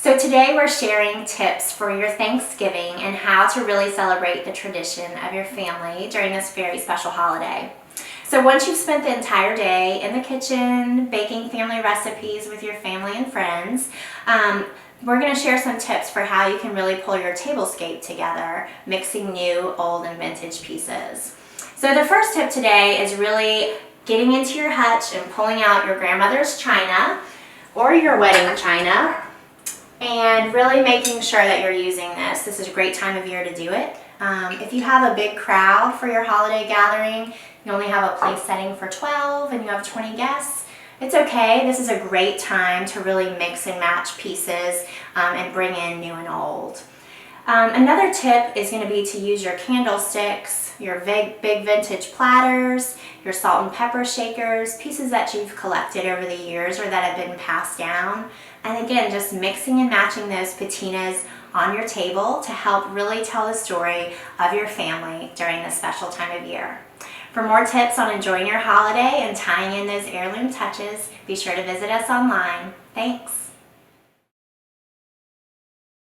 So today we're sharing tips for your Thanksgiving and how to really celebrate the tradition of your family during this very special holiday. So once you've spent the entire day in the kitchen baking family recipes with your family and friends, we're going to share some tips for how you can really pull your tablescape together, mixing new, old, and vintage pieces. So the first tip today is really getting into your hutch and pulling out your grandmother's china or your wedding china and really making sure that you're using this. This is a great time of year to do it. If you have a big crowd for your holiday gathering, you only have a place setting for 12 and you have 20 guests, it's okay. This is a great time to really mix and match pieces and bring in new and old. Another tip is going to be to use your candlesticks, your big vintage platters, your salt and pepper shakers, pieces that you've collected over the years or that have been passed down. And again, just mixing and matching those patinas on your table to help really tell the story of your family during this special time of year. For more tips on enjoying your holiday and tying in those heirloom touches, be sure to visit us online. Thanks.